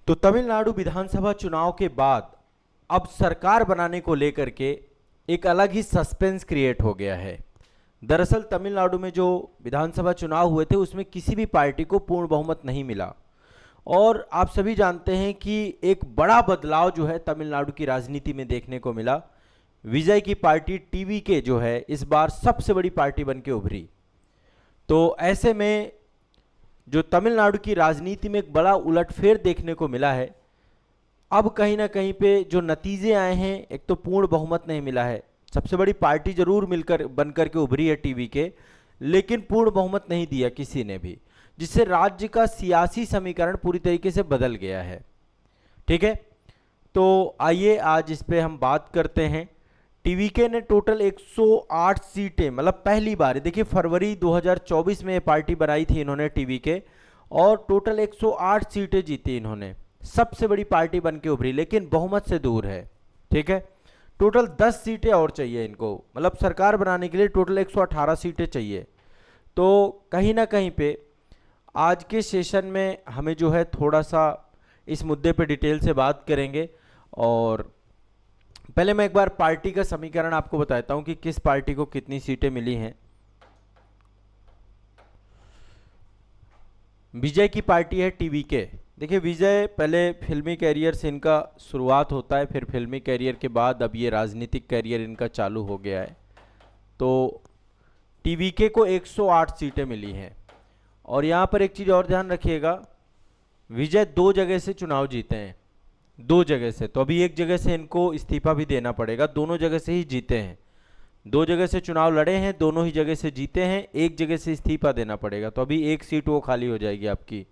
तो तमिलनाडु विधानसभा चुनाव के बाद अब सरकार बनाने को लेकर के एक अलग ही सस्पेंस क्रिएट हो गया है। दरअसल तमिलनाडु में जो विधानसभा चुनाव हुए थे उसमें किसी भी पार्टी को पूर्ण बहुमत नहीं मिला और आप सभी जानते हैं कि एक बड़ा बदलाव जो है तमिलनाडु की राजनीति में देखने को मिला। विजय की पार्टी टीवीके जो है इस बार सबसे बड़ी पार्टी बन के उभरी। तो ऐसे में जो तमिलनाडु की राजनीति में एक बड़ा उलटफेर देखने को मिला है। अब कहीं ना कहीं पे जो नतीजे आए हैं, एक तो पूर्ण बहुमत नहीं मिला है, सबसे बड़ी पार्टी जरूर मिलकर बनकर के उभरी है टीवीके, लेकिन पूर्ण बहुमत नहीं दिया किसी ने भी, जिससे राज्य का सियासी समीकरण पूरी तरीके से बदल गया है। ठीक है, तो आइए आज इस पे हम बात करते हैं। टीवीके ने टोटल 108 सीटें, मतलब पहली बार, देखिए फरवरी 2024 में ये पार्टी बनाई थी इन्होंने टीवीके, और टोटल 108 सीटें जीती इन्होंने, सबसे बड़ी पार्टी बन के उभरी, लेकिन बहुमत से दूर है। ठीक है, टोटल 10 सीटें और चाहिए इनको, मतलब सरकार बनाने के लिए टोटल 118 सीटें चाहिए। तो कहीं ना कहीं पे आज के सेशन में हमें जो है थोड़ा सा इस मुद्दे पे डिटेल से बात करेंगे। और पहले मैं एक बार पार्टी का समीकरण आपको बताता हूं कि किस पार्टी को कितनी सीटें मिली हैं। विजय की पार्टी है टीवीके। देखिए विजय पहले फिल्मी कैरियर से इनका शुरुआत होता है, फिर फिल्मी कैरियर के बाद अब ये राजनीतिक कैरियर इनका चालू हो गया है। तो टीवीके को 108 सीटें मिली हैं। और यहाँ पर एक चीज़ और ध्यान रखिएगा, विजय 2 जगह से चुनाव जीते हैं, 2 जगह से। तो अभी एक जगह से इनको इस्तीफा भी देना पड़ेगा, दोनों जगह से ही जीते हैं, 2 जगह से चुनाव लड़े हैं, दोनों ही जगह से जीते हैं, एक जगह से इस्तीफा देना पड़ेगा, तो अभी एक सीट वो खाली हो जाएगी आपकी।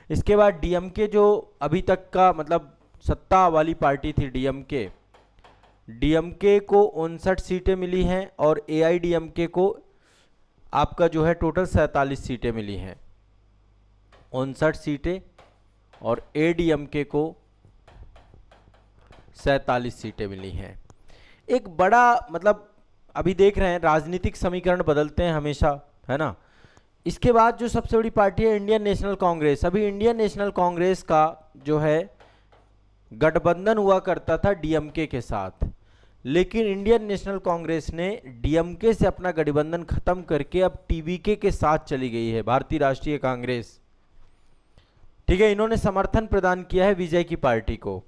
इसके बाद डीएमके जो अभी तक का मतलब सत्ता वाली पार्टी थी डीएमके को 59 सीटें मिली हैं और एआईडीएमके को आपका जो है टोटल 47 सीटें मिली हैं, 59 सीटें, और एडीएमके को 47 सीटें मिली हैं। एक बड़ा मतलब अभी देख रहे हैं राजनीतिक समीकरण बदलते हैं हमेशा, है ना। इसके बाद जो सबसे बड़ी पार्टी है इंडियन नेशनल कांग्रेस। अभी इंडियन नेशनल कांग्रेस का जो है गठबंधन हुआ करता था डीएमके के साथ, लेकिन इंडियन नेशनल कांग्रेस ने डीएमके से अपना गठबंधन खत्म करके अब टीवीके के साथ चली गई है, भारतीय राष्ट्रीय कांग्रेस। ठीक है, इन्होंने समर्थन प्रदान किया है विजय की पार्टी को।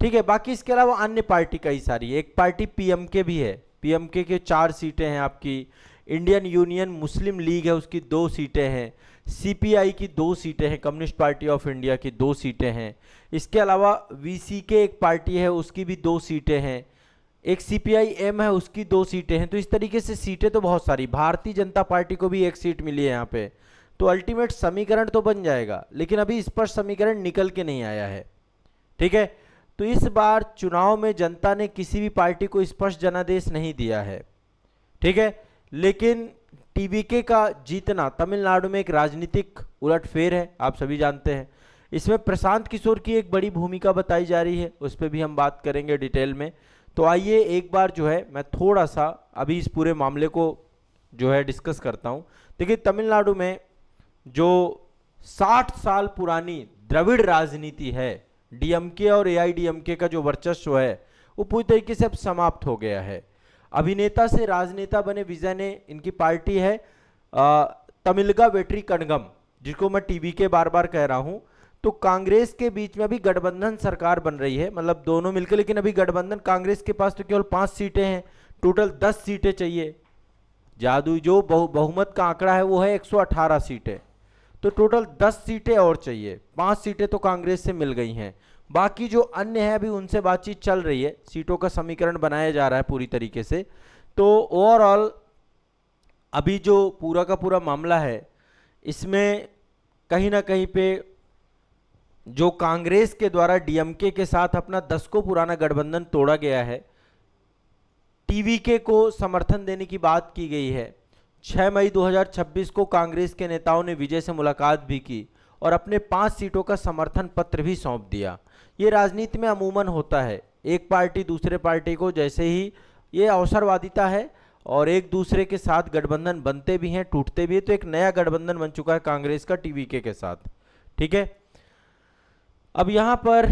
ठीक है, बाकी इसके अलावा अन्य पार्टी कई सारी है। एक पार्टी पीएमके भी है, पीएमके के 4 सीटें हैं आपकी। इंडियन यूनियन मुस्लिम लीग है, उसकी 2 सीटें हैं। सीपीआई की 2 सीटें हैं, कम्युनिस्ट पार्टी ऑफ इंडिया की 2 सीटें हैं। इसके अलावा वीसीके एक पार्टी है, उसकी भी 2 सीटें हैं। एक सीपीआई-एम है, उसकी 2 सीटें हैं। तो इस तरीके से सीटें तो बहुत सारी। भारतीय जनता पार्टी को भी 1 सीट मिली है यहाँ पे। तो अल्टीमेट समीकरण तो बन जाएगा, लेकिन अभी स्पष्ट समीकरण निकल के नहीं आया है। ठीक है, तो इस बार चुनाव में जनता ने किसी भी पार्टी को स्पष्ट जनादेश नहीं दिया है। ठीक है, लेकिन टीवीके का जीतना तमिलनाडु में एक राजनीतिक उलटफेर है, आप सभी जानते हैं। इसमें प्रशांत किशोर की एक बड़ी भूमिका बताई जा रही है, उस पर भी हम बात करेंगे डिटेल में। तो आइए एक बार जो है मैं थोड़ा सा अभी इस पूरे मामले को जो है डिस्कस करता हूँ। देखिए तमिलनाडु में जो 60 साल पुरानी द्रविड़ राजनीति है, डीएमके और एआईडीएमके का जो वर्चस्व है वो पूरी तरीके से अब समाप्त हो गया है। अभिनेता से राजनेता बने विजय ने, इनकी पार्टी है तमिलगा वेट्री कड़गम, जिसको मैं टीवीके बार बार कह रहा हूं। तो कांग्रेस के बीच में अभी गठबंधन सरकार बन रही है, मतलब दोनों मिलकर, लेकिन अभी गठबंधन कांग्रेस के पास तो केवल 5 सीटें हैं, टोटल 10 सीटें चाहिए। जादू जो बहुमत का आंकड़ा है वो है 118 सीटें, तो टोटल 10 सीटें और चाहिए। 5 सीटें तो कांग्रेस से मिल गई हैं, बाकी जो अन्य है अभी उनसे बातचीत चल रही है, सीटों का समीकरण बनाया जा रहा है पूरी तरीके से। तो ओवरऑल अभी जो पूरा का पूरा मामला है इसमें कहीं ना कहीं पे जो कांग्रेस के द्वारा डीएमके के साथ अपना 10 को पुराना गठबंधन तोड़ा गया है, टीवीके को समर्थन देने की बात की गई है। 6 मई 2026 को कांग्रेस के नेताओं ने विजय से मुलाकात भी की और अपने 5 सीटों का समर्थन पत्र भी सौंप दिया। ये राजनीति में अमूमन होता है, एक पार्टी दूसरे पार्टी को, जैसे ही ये अवसरवादिता है और एक दूसरे के साथ गठबंधन बनते भी हैं, टूटते भी हैं। तो एक नया गठबंधन बन चुका है कांग्रेस का टीवीके के साथ। ठीक है, अब यहाँ पर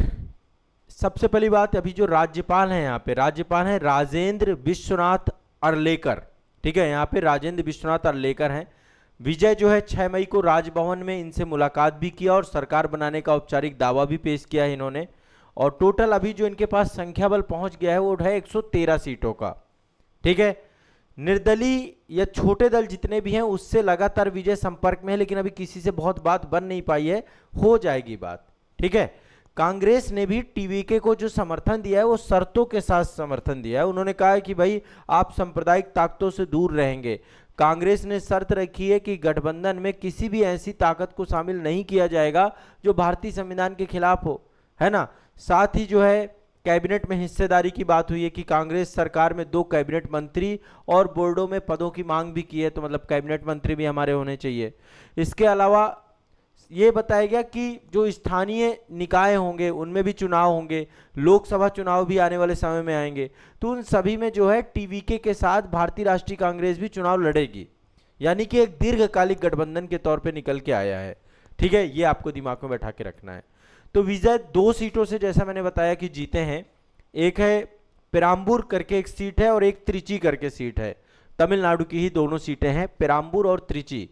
सबसे पहली बात, अभी जो राज्यपाल हैं यहाँ पे, राज्यपाल हैं राजेंद्र विश्वनाथ अर्लेकर। ठीक है, यहाँ पे राजेंद्र विश्वनाथ अर्लेकर हैं। विजय जो है 6 मई को राजभवन में इनसे मुलाकात भी किया और सरकार बनाने का औपचारिक दावा भी पेश किया है इन्होंने। और टोटल अभी जो इनके पास संख्या बल पहुंच गया है वो है 113 सीटों का। ठीक है, निर्दलीय या छोटे दल जितने भी हैं उससे लगातार विजय संपर्क में है, लेकिन अभी किसी से बहुत बात बन नहीं पाई है, हो जाएगी बात। ठीक है, कांग्रेस ने भी टीवीके को जो समर्थन दिया है वो शर्तों के साथ समर्थन दिया है। उन्होंने कहा है कि भाई आप सांप्रदायिक ताकतों से दूर रहेंगे। कांग्रेस ने शर्त रखी है कि गठबंधन में किसी भी ऐसी ताकत को शामिल नहीं किया जाएगा जो भारतीय संविधान के खिलाफ हो, है ना। साथ ही जो है कैबिनेट में हिस्सेदारी की बात हुई है कि कांग्रेस सरकार में 2 कैबिनेट मंत्री और बोर्डों में पदों की मांग भी की है, तो मतलब कैबिनेट मंत्री भी हमारे होने चाहिए। इसके अलावा ये बताया गया कि जो स्थानीय निकाय होंगे उनमें भी चुनाव होंगे, लोकसभा चुनाव भी आने वाले समय में आएंगे, तो उन सभी में जो है टीवीके के साथ भारतीय राष्ट्रीय कांग्रेस भी चुनाव लड़ेगी, यानी कि एक दीर्घकालिक गठबंधन के तौर पे निकल के आया है। ठीक है, ये आपको दिमाग में बैठा के रखना है। तो विजय 2 सीटों से जैसा मैंने बताया कि जीते हैं। एक है पेराम्बूर करके एक सीट है और एक त्रिची करके सीट है। तमिलनाडु की ही दोनों सीटें हैं, पेराम्बूर और त्रिची।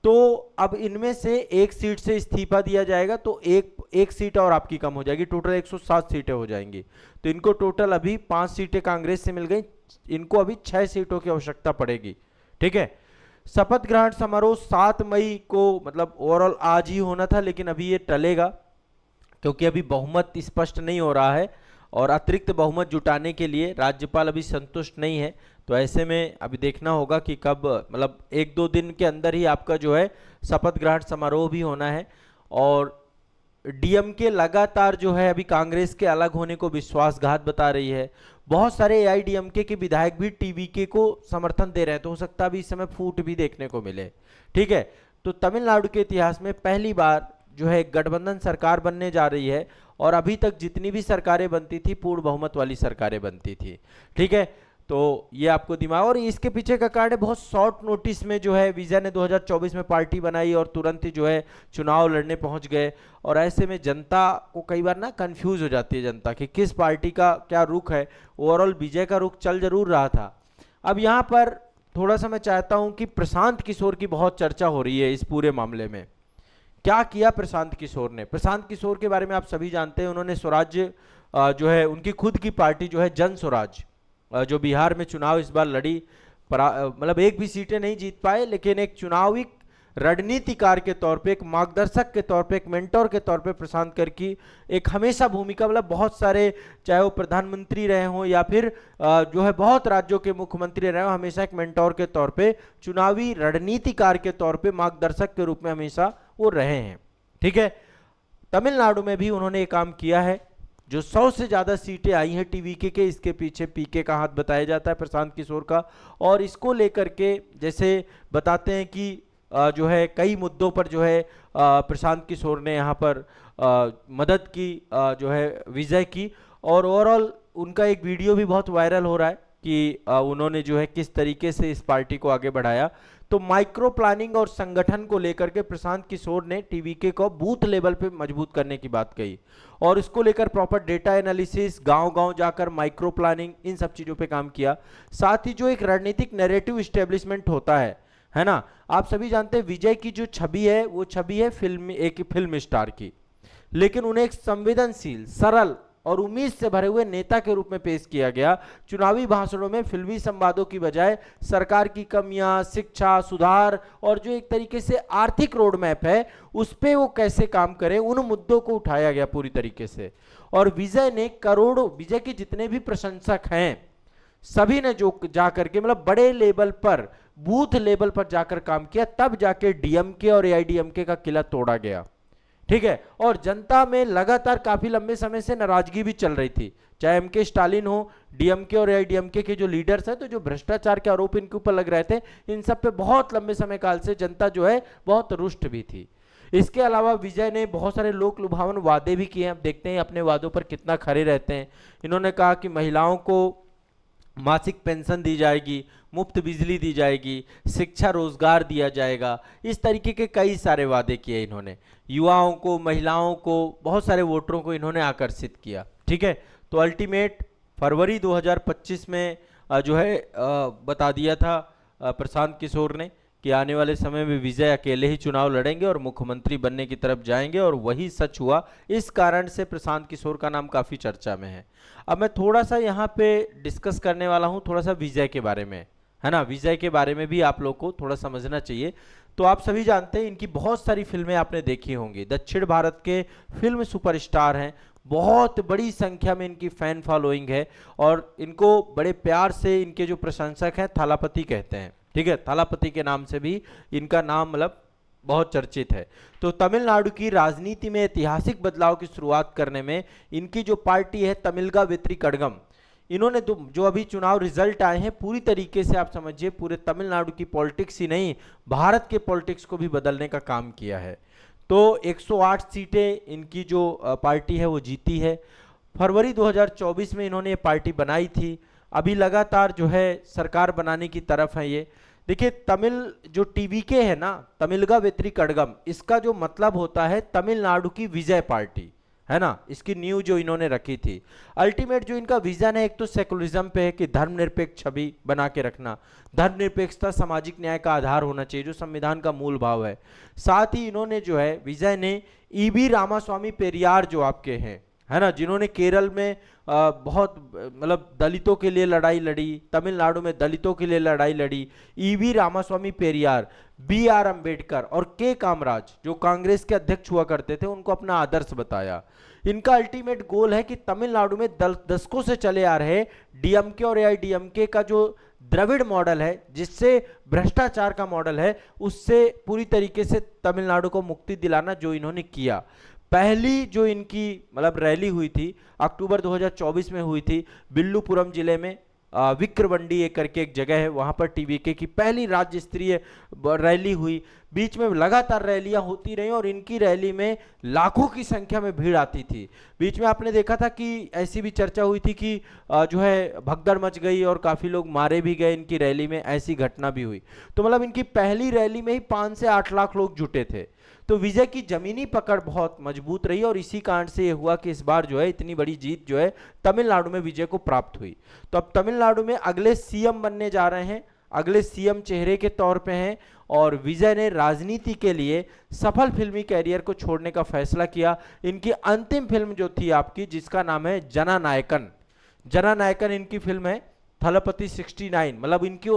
तो अब इनमें से एक सीट से इस्तीफा दिया जाएगा तो एक सीट और आपकी कम हो जाएगी, टोटल 107 सीटें हो जाएंगी। तो इनको टोटल अभी 5 सीटें कांग्रेस से मिल गई, इनको अभी 6 सीटों की आवश्यकता पड़ेगी। ठीक है, शपथ ग्रहण समारोह 7 मई को मतलब ओवरऑल आज ही होना था, लेकिन अभी ये टलेगा क्योंकि अभी बहुमत स्पष्ट नहीं हो रहा है और अतिरिक्त बहुमत जुटाने के लिए राज्यपाल अभी संतुष्ट नहीं है। तो ऐसे में अभी देखना होगा कि कब, मतलब 1-2 दिन के अंदर ही आपका जो है शपथ ग्रहण समारोह भी होना है। और डीएमके लगातार जो है अभी कांग्रेस के अलग होने को विश्वासघात बता रही है। बहुत सारे एआईडीएमके के विधायक भी टीवीके को समर्थन दे रहे हैं, तो हो सकता है अभी इस समय फूट भी देखने को मिले। ठीक है, तो तमिलनाडु के इतिहास में पहली बार जो है गठबंधन सरकार बनने जा रही है और अभी तक जितनी भी सरकारें बनती थी पूर्ण बहुमत वाली सरकारें बनती थी। ठीक है, तो ये आपको दिमाग, और इसके पीछे का कारण है बहुत शॉर्ट नोटिस में जो है विजय ने 2024 में पार्टी बनाई और तुरंत ही जो है चुनाव लड़ने पहुंच गए। और ऐसे में जनता को कई बार ना कंफ्यूज हो जाती है जनता कि किस पार्टी का क्या रुख है। ओवरऑल विजय का रुख चल जरूर रहा था। अब यहाँ पर थोड़ा सा मैं चाहता हूँ कि प्रशांत किशोर की बहुत चर्चा हो रही है इस पूरे मामले में। क्या किया प्रशांत किशोर ने? प्रशांत किशोर के बारे में आप सभी जानते हैं, उन्होंने स्वराज्य जो है उनकी खुद की पार्टी जो है जन स्वराज, जो बिहार में चुनाव इस बार लड़ी, मतलब एक भी सीटें नहीं जीत पाए, लेकिन एक चुनावी रणनीतिकार के तौर पे, एक मार्गदर्शक के तौर पे, एक मेंटोर के तौर पे प्रशांत कर की एक हमेशा भूमिका, मतलब बहुत सारे चाहे वो प्रधानमंत्री रहे हों या फिर जो है बहुत राज्यों के मुख्यमंत्री रहे हों, हमेशा एक मेंटोर के तौर पे, चुनावी रणनीतिकार के तौर पे, मार्गदर्शक के रूप में हमेशा वो रहे हैं। ठीक है, तमिलनाडु में भी उन्होंने ये काम किया है। जो 100 से ज्यादा सीटें आई हैं टीवीके के, इसके पीछे पीके का हाथ बताया जाता है प्रशांत किशोर का। और इसको लेकर के जैसे बताते हैं कि जो है कई मुद्दों पर जो है प्रशांत किशोर ने यहाँ पर मदद की जो है विजय की। और ओवरऑल उनका एक वीडियो भी बहुत वायरल हो रहा है कि उन्होंने जो है किस तरीके से इस पार्टी को आगे बढ़ाया। तो माइक्रो प्लानिंग और संगठन को लेकर के प्रशांत किशोर ने टीवीके को बूथ लेवल पे मजबूत करने की बात कही और इसको लेकर प्रॉपर डेटा एनालिसिस, गांव-गांव जाकर माइक्रो प्लानिंग, इन सब चीजों पे काम किया। साथ ही जो एक रणनीतिक नैरेटिव एस्टेब्लिशमेंट होता है ना, आप सभी जानते हैं विजय की जो छवि है वो छवि है एक फिल्म स्टार की, लेकिन उन्हें एक संवेदनशील, सरल और उम्मीद से भरे हुए नेता के रूप में पेश किया गया। चुनावी भाषणों में फिल्मी संवादों की बजाय सरकार की कमियां, शिक्षा सुधार और जो एक तरीके से आर्थिक रोड मैप है उस पे वो कैसे काम करें, उन मुद्दों को उठाया गया पूरी तरीके से। और विजय ने करोड़ों, विजय के जितने भी प्रशंसक हैं सभी ने जो जाकर के मतलब बड़े लेवल पर, बूथ लेवल पर जाकर काम किया, तब जाके डीएमके और एआईडीएमके का किला तोड़ा गया। ठीक है, और जनता में लगातार काफी लंबे समय से नाराजगी भी चल रही थी, चाहे एमके स्टालिन हो, डीएमके और एआईडीएमके के जो लीडर्स हैं, तो जो भ्रष्टाचार के आरोप इनके ऊपर लग रहे थे, इन सब पे बहुत लंबे समय काल से जनता जो है बहुत रुष्ट भी थी। इसके अलावा विजय ने बहुत सारे लोक लुभावन वादे भी किए हैं। अब देखते हैं अपने वादों पर कितना खरे रहते हैं। इन्होंने कहा कि महिलाओं को मासिक पेंशन दी जाएगी, मुफ्त बिजली दी जाएगी, शिक्षा रोजगार दिया जाएगा। इस तरीके के कई सारे वादे किए इन्होंने। युवाओं को, महिलाओं को, बहुत सारे वोटरों को इन्होंने आकर्षित किया। ठीक है, तो अल्टीमेट फरवरी 2025 में जो है बता दिया था प्रशांत किशोर ने कि आने वाले समय में विजय अकेले ही चुनाव लड़ेंगे और मुख्यमंत्री बनने की तरफ जाएंगे, और वही सच हुआ। इस कारण से प्रशांत किशोर का नाम काफ़ी चर्चा में है। अब मैं थोड़ा सा यहाँ पे डिस्कस करने वाला हूँ थोड़ा सा विजय के बारे में, है ना। विजय के बारे में भी आप लोग को थोड़ा समझना चाहिए। तो आप सभी जानते हैं इनकी बहुत सारी फिल्में आपने देखी होंगी, दक्षिण भारत के फिल्म सुपरस्टार हैं, बहुत बड़ी संख्या में इनकी फैन फॉलोइंग है, और इनको बड़े प्यार से इनके जो प्रशंसक हैं थालापति कहते हैं। ठीक है, थालापति के नाम से भी इनका नाम मतलब बहुत चर्चित है। तो तमिलनाडु की राजनीति में ऐतिहासिक बदलाव की शुरुआत करने में इनकी जो पार्टी है तमिलगा वेत्री कड़गम, इन्होंने जो अभी चुनाव रिजल्ट आए हैं पूरी तरीके से आप समझिए पूरे तमिलनाडु की पॉलिटिक्स ही नहीं, भारत के पॉलिटिक्स को भी बदलने का काम किया है। तो 108 सीटें इनकी जो पार्टी है वो जीती है। फरवरी 2024 में इन्होंने ये पार्टी बनाई थी। अभी लगातार जो है सरकार बनाने की तरफ है ये। देखिए, तमिल जो टीवीके है ना, तमिलगा वेत्री कड़गम, इसका जो मतलब होता है तमिलनाडु की विजय पार्टी, है ना। इसकी नींव जो इन्होंने रखी थी। अल्टीमेट जो इनका विजन है, एक तो सेकुलरिज्म पे है कि धर्मनिरपेक्ष छवि बना के रखना, धर्मनिरपेक्षता सामाजिक न्याय का आधार होना चाहिए जो संविधान का मूल भाव है। साथ ही इन्होंने जो है विजय ने ईबी रामास्वामी पेरियार जो आपके हैं, है ना, जिन्होंने केरल में बहुत मतलब दलितों के लिए लड़ाई लड़ी, तमिलनाडु में दलितों के लिए लड़ाई लड़ी, E V Ramaswamy Periyar, B R Ambedkar और के कामराज जो कांग्रेस के अध्यक्ष हुआ करते थे, उनको अपना आदर्श बताया। इनका अल्टीमेट गोल है कि तमिलनाडु में दशकों से चले आ रहे डीएमके और एआईडीएमके का जो द्रविड़ मॉडल है, जिससे भ्रष्टाचार का मॉडल है, उससे पूरी तरीके से तमिलनाडु को मुक्ति दिलाना जो इन्होंने किया। पहली जो इनकी मतलब रैली हुई थी अक्टूबर 2024 में हुई थी विल्लुपुरम जिले में, विक्रवंडी एक करके एक जगह है, वहां पर टीवीके की पहली राज्य स्तरीय रैली हुई। बीच में लगातार रैलियां होती रही और इनकी रैली में लाखों की संख्या में भीड़ आती थी। बीच में आपने देखा था कि ऐसी भी चर्चा हुई थी कि जो है भगदड़ मच गई और काफ़ी लोग मारे भी गए इनकी रैली में, ऐसी घटना भी हुई। तो मतलब इनकी पहली रैली में ही 5 से 8 लाख लोग जुटे थे। तो विजय की जमीनी पकड़ बहुत मजबूत रही और इसी कारण से यह हुआ कि इस बार जो है इतनी बड़ी जीत जो है तमिलनाडु में विजय को प्राप्त हुई। तो अब तमिलनाडु में अगले सीएम बनने जा रहे हैं, अगले सीएम चेहरे के तौर पे हैं, और विजय ने राजनीति के लिए सफल फिल्मी कैरियर को छोड़ने का फैसला किया। इनकी अंतिम फिल्म जो थी आपकी, जिसका नाम है जननायकन, जननायकन इनकी फिल्म है। थलपति 69 मतलब इनकी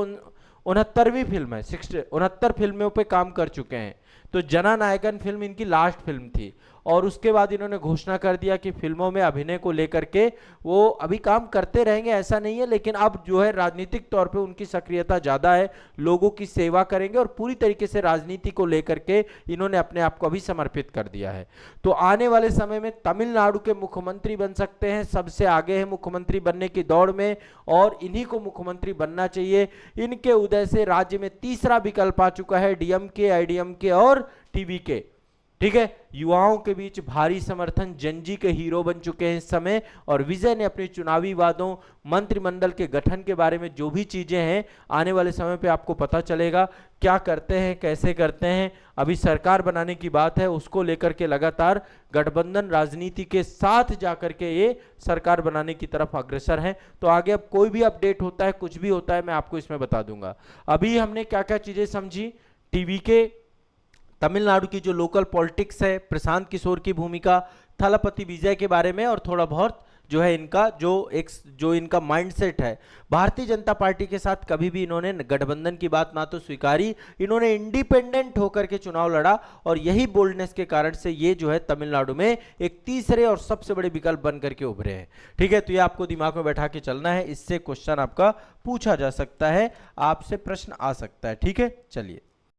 69वीं फिल्म है, 69 फिल्मों पे काम कर चुके हैं। तो जननायकन फिल्म इनकी लास्ट फिल्म थी और उसके बाद इन्होंने घोषणा कर दिया कि फिल्मों में अभिनय को लेकर के वो अभी काम करते रहेंगे, ऐसा नहीं है, लेकिन अब जो है राजनीतिक तौर पे उनकी सक्रियता ज़्यादा है, लोगों की सेवा करेंगे और पूरी तरीके से राजनीति को लेकर के इन्होंने अपने आप को अभी समर्पित कर दिया है। तो आने वाले समय में तमिलनाडु के मुख्यमंत्री बन सकते हैं, सबसे आगे है मुख्यमंत्री बनने की दौड़ में और इन्हीं को मुख्यमंत्री बनना चाहिए। इनके उदय से राज्य में तीसरा विकल्प आ चुका है, डीएमके, आईडीएमके और टीवीके। ठीक है, युवाओं के बीच भारी समर्थन, जनजी के हीरो बन चुके हैं इस समय। और विजय ने अपने चुनावी वादों, मंत्रिमंडल के गठन के बारे में जो भी चीजें हैं आने वाले समय पे आपको पता चलेगा क्या करते हैं, कैसे करते हैं। अभी सरकार बनाने की बात है, उसको लेकर के लगातार गठबंधन राजनीति के साथ जाकर के ये सरकार बनाने की तरफ अग्रसर है। तो आगे अब कोई भी अपडेट होता है, कुछ भी होता है, मैं आपको इसमें बता दूंगा। अभी हमने क्या क्या चीजें समझी, टीवी के तमिलनाडु की जो लोकल पॉलिटिक्स है, प्रशांत किशोर की भूमिका, थलपति विजय के बारे में, और थोड़ा बहुत जो है इनका जो इनका माइंडसेट है। भारतीय जनता पार्टी के साथ कभी भी इन्होंने गठबंधन की बात ना तो स्वीकारी, इन्होंने इंडिपेंडेंट होकर के चुनाव लड़ा और यही बोल्डनेस के कारण से ये जो है तमिलनाडु में एक तीसरे और सबसे बड़े विकल्प बन करके उभरे हैं। ठीक है, तो ये आपको दिमाग में बैठा के चलना है, इससे क्वेश्चन आपका पूछा जा सकता है, आपसे प्रश्न आ सकता है। ठीक है, चलिए।